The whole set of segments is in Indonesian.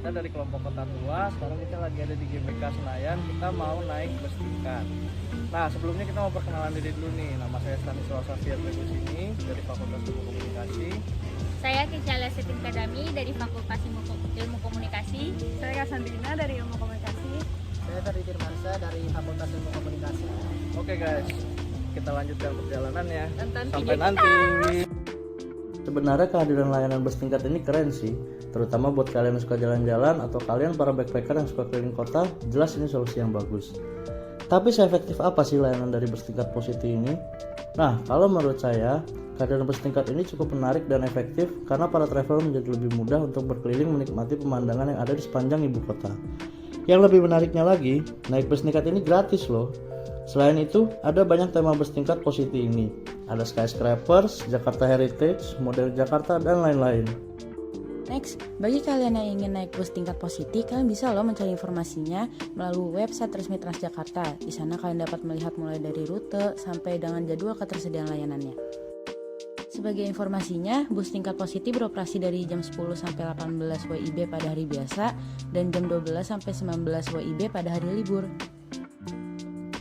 kita dari kelompok Kota Tua. Sekarang kita lagi ada di GBK Senayan. Kita mau naik bus tingkat. Nah, sebelumnya kita mau perkenalan diri dulu nih. Nama saya Stanislas Safir ini dari Fakultas Ilmu Komunikasi. Saya Kishalia Setin Kadami dari Fakultas Ilmu Komunikasi. Saya Kasandrina dari Ilmu Komunikasi. Saya Ferdi Firmansyah dari Fakultas Ilmu Komunikasi. Oke guys, kita lanjutkan perjalanannya. Nonton Sampai video nanti. Sebenarnya kehadiran layanan bus tingkat ini keren sih, terutama buat kalian yang suka jalan-jalan atau kalian para backpacker yang suka keliling kota. Jelas ini solusi yang bagus. Tapi seefektif apa sih layanan dari bus tingkat Positi ini? Nah, kalau menurut saya, kehadiran bus tingkat ini cukup menarik dan efektif karena para traveler menjadi lebih mudah untuk berkeliling menikmati pemandangan yang ada di sepanjang ibu kota. Yang lebih menariknya lagi, naik bus tingkat ini gratis loh. Selain itu, ada banyak tema bus tingkat Positi ini. Ada Skyscrapers, Jakarta Heritage, Model Jakarta, dan lain-lain. Next, bagi kalian yang ingin naik bus tingkat Positi, kalian bisa loh mencari informasinya melalui website resmi Transjakarta. Di sana kalian dapat melihat mulai dari rute sampai dengan jadwal ketersediaan layanannya. Sebagai informasinya, bus tingkat Positi beroperasi dari jam 10 sampai 18 WIB pada hari biasa dan jam 12 sampai 19 WIB pada hari libur.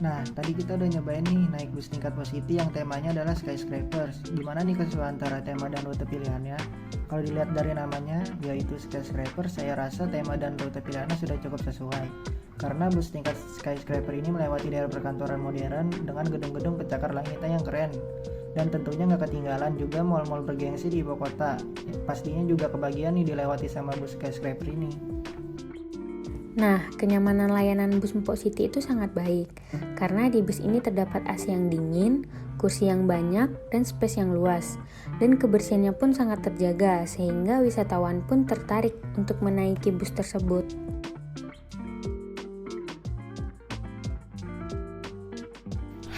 Nah, tadi kita udah nyobain nih naik bus tingkat Positi yang temanya adalah Skyscrapers. Gimana nih kesesuaian antara tema dan rute pilihannya? Kalau dilihat dari namanya, yaitu Skyscrapers, saya rasa tema dan rute pilihannya sudah cukup sesuai. Karena bus tingkat Skyscraper ini melewati daerah perkantoran modern dengan gedung-gedung pencakar langitnya yang keren. Dan tentunya nggak ketinggalan juga mal-mal bergengsi di ibu kota. Pastinya juga kebagian nih dilewati sama bus Skyscraper ini. Nah, kenyamanan layanan bus Positi itu sangat baik, karena di bus ini terdapat AC yang dingin, kursi yang banyak, dan space yang luas. Dan kebersihannya pun sangat terjaga, sehingga wisatawan pun tertarik untuk menaiki bus tersebut.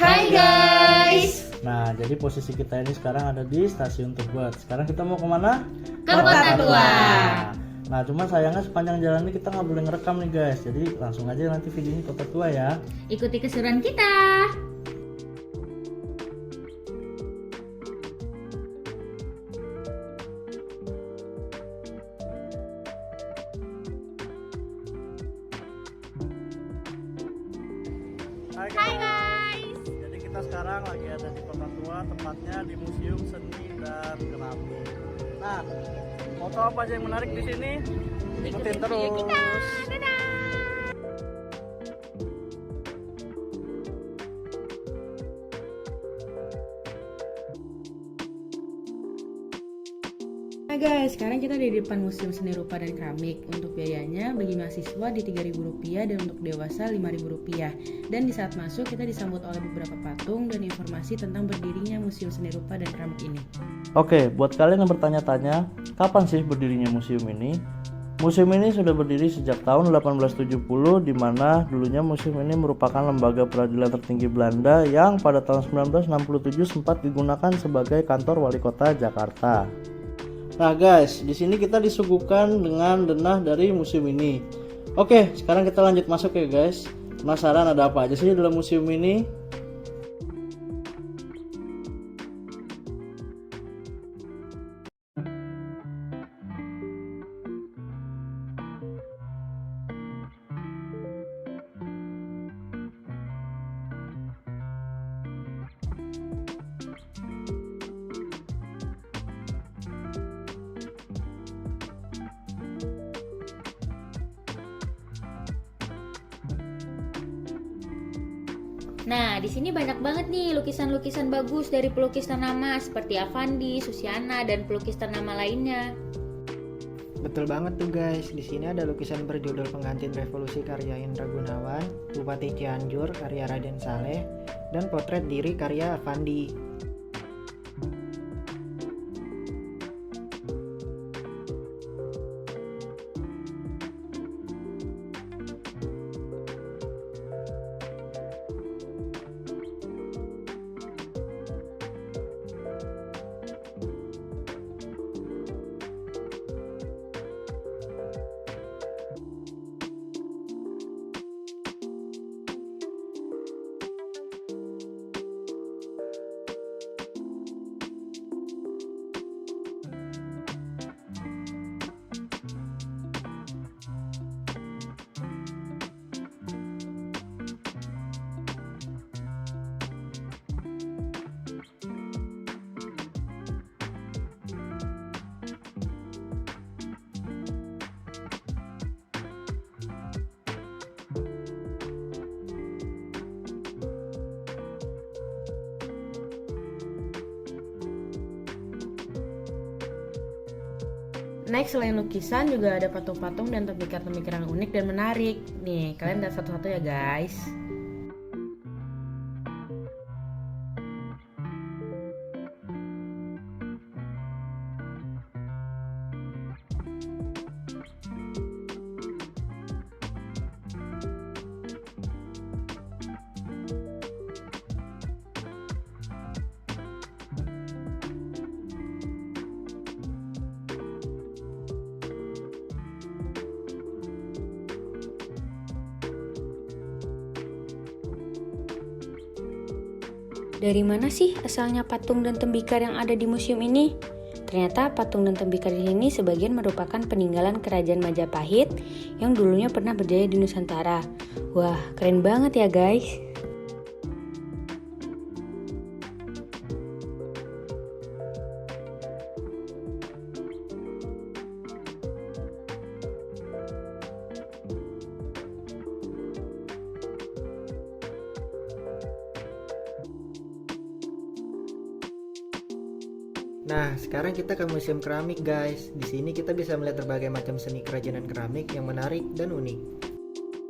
Hai guys, Nah, jadi posisi kita ini sekarang ada di stasiun Tebet. Sekarang kita mau kemana? ke Kota Tua. Nah, cuma sayangnya sepanjang jalan ini kita nggak boleh ngerekam nih guys. Jadi langsung aja nanti videonya Kota Tua ya. Ikuti keseruan kita. Hai guys. Jadi kita sekarang lagi ada di Kota Tua, tepatnya di Museum Seni dan Keramik. Nah, mau tahu apa aja yang menarik di sini? Ikutin terus. Nah guys, sekarang kita di depan Museum Seni Rupa dan Keramik. Untuk biayanya bagi mahasiswa di Rp3.000 dan untuk dewasa Rp5.000. Dan di saat masuk kita disambut oleh beberapa patung dan informasi tentang berdirinya Museum Seni Rupa dan Keramik ini. Oke, buat kalian yang bertanya-tanya, kapan sih berdirinya museum ini? Museum ini sudah berdiri sejak tahun 1870, di mana dulunya museum ini merupakan lembaga peradilan tertinggi Belanda yang pada tahun 1967 sempat digunakan sebagai kantor wali kota Jakarta. Nah guys, di sini kita disuguhkan dengan denah dari museum ini. Oke, sekarang kita lanjut masuk ya guys. Penasaran ada apa aja sih dalam museum ini? Nah, di sini banyak banget nih lukisan-lukisan bagus dari pelukis ternama seperti Avandi, Susiana, dan pelukis ternama lainnya. Betul banget tuh guys, di sini ada lukisan berjudul Pengantin Revolusi karya Indra Gunawan, Bupati Cianjur karya Raden Saleh, dan potret diri karya Avandi. Next, selain lukisan juga ada patung-patung dan tembikar-tembikar yang unik dan menarik. Nih, kalian lihat satu-satu ya guys. Dari mana sih asalnya patung dan tembikar yang ada di museum ini? Ternyata patung dan tembikar di sini sebagian merupakan peninggalan kerajaan Majapahit yang dulunya pernah berjaya di Nusantara. Wah, keren banget ya guys. Nah, sekarang kita ke museum keramik, guys. Di sini kita bisa melihat berbagai macam seni kerajinan keramik yang menarik dan unik.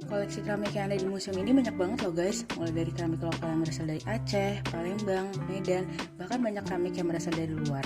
Koleksi keramik yang ada di museum ini banyak banget loh guys. Mulai dari keramik lokal yang berasal dari Aceh, Palembang, Medan, bahkan banyak keramik yang berasal dari luar.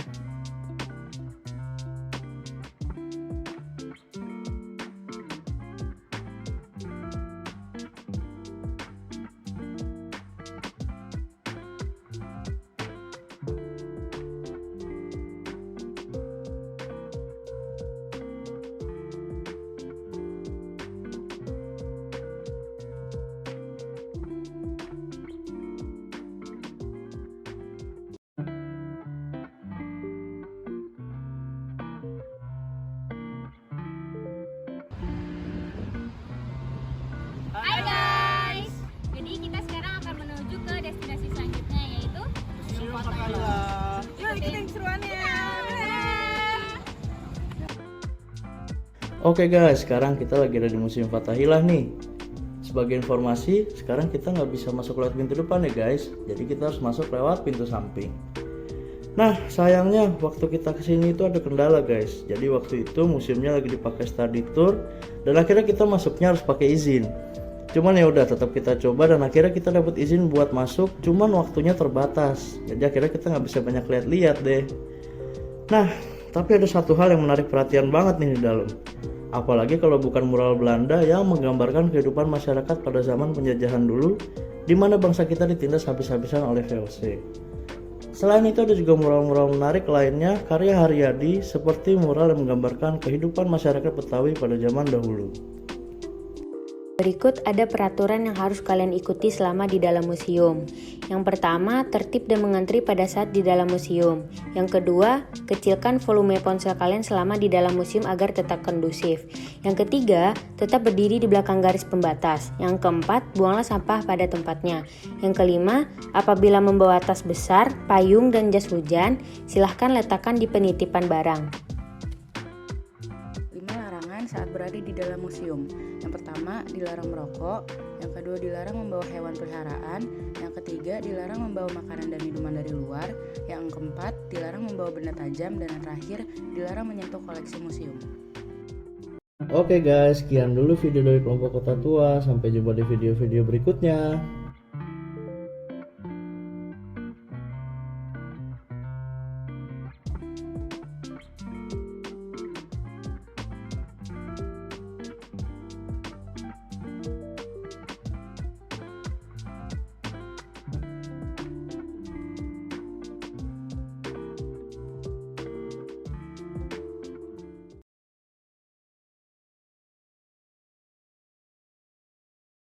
Hai guys. Jadi kita sekarang akan menuju ke destinasi selanjutnya yaitu Museum Fathahillah. Yuk ikutin seruannya. Oke guys, sekarang kita lagi ada di Museum Fathahillah nih. Sebagai informasi, sekarang kita nggak bisa masuk lewat pintu depan ya guys. Jadi kita harus masuk lewat pintu samping. Nah, sayangnya waktu kita kesini itu ada kendala guys. Jadi waktu itu museumnya lagi dipakai study tour dan akhirnya kita masuknya harus pakai izin. Cuman ya udah tetap kita coba dan akhirnya kita dapat izin buat masuk. Cuman waktunya terbatas. Jadi akhirnya kita nggak bisa banyak lihat-lihat deh. Nah, tapi ada satu hal yang menarik perhatian banget nih di dalam. Apalagi kalau bukan mural Belanda yang menggambarkan kehidupan masyarakat pada zaman penjajahan dulu, di mana bangsa kita ditindas habis-habisan oleh VOC. Selain itu ada juga mural-mural menarik lainnya karya Haryadi seperti mural yang menggambarkan kehidupan masyarakat Betawi pada zaman dahulu. Berikut ada peraturan yang harus kalian ikuti selama di dalam museum. Yang pertama, tertib dan mengantri pada saat di dalam museum. Yang kedua, kecilkan volume ponsel kalian selama di dalam museum agar tetap kondusif. Yang ketiga, tetap berdiri di belakang garis pembatas. Yang keempat, buanglah sampah pada tempatnya. Yang kelima, apabila membawa tas besar, payung, dan jas hujan, silahkan letakkan di penitipan barang. 5 larangan saat berada di dalam museum. Yang pertama, dilarang merokok. Yang kedua, dilarang membawa hewan peliharaan. Yang ketiga, dilarang membawa makanan dan minuman dari luar. Yang keempat, dilarang membawa benda tajam. Dan yang terakhir, dilarang menyentuh koleksi museum. Oke guys, sekian dulu video dari kelompok Kota Tua. Sampai jumpa di video-video berikutnya.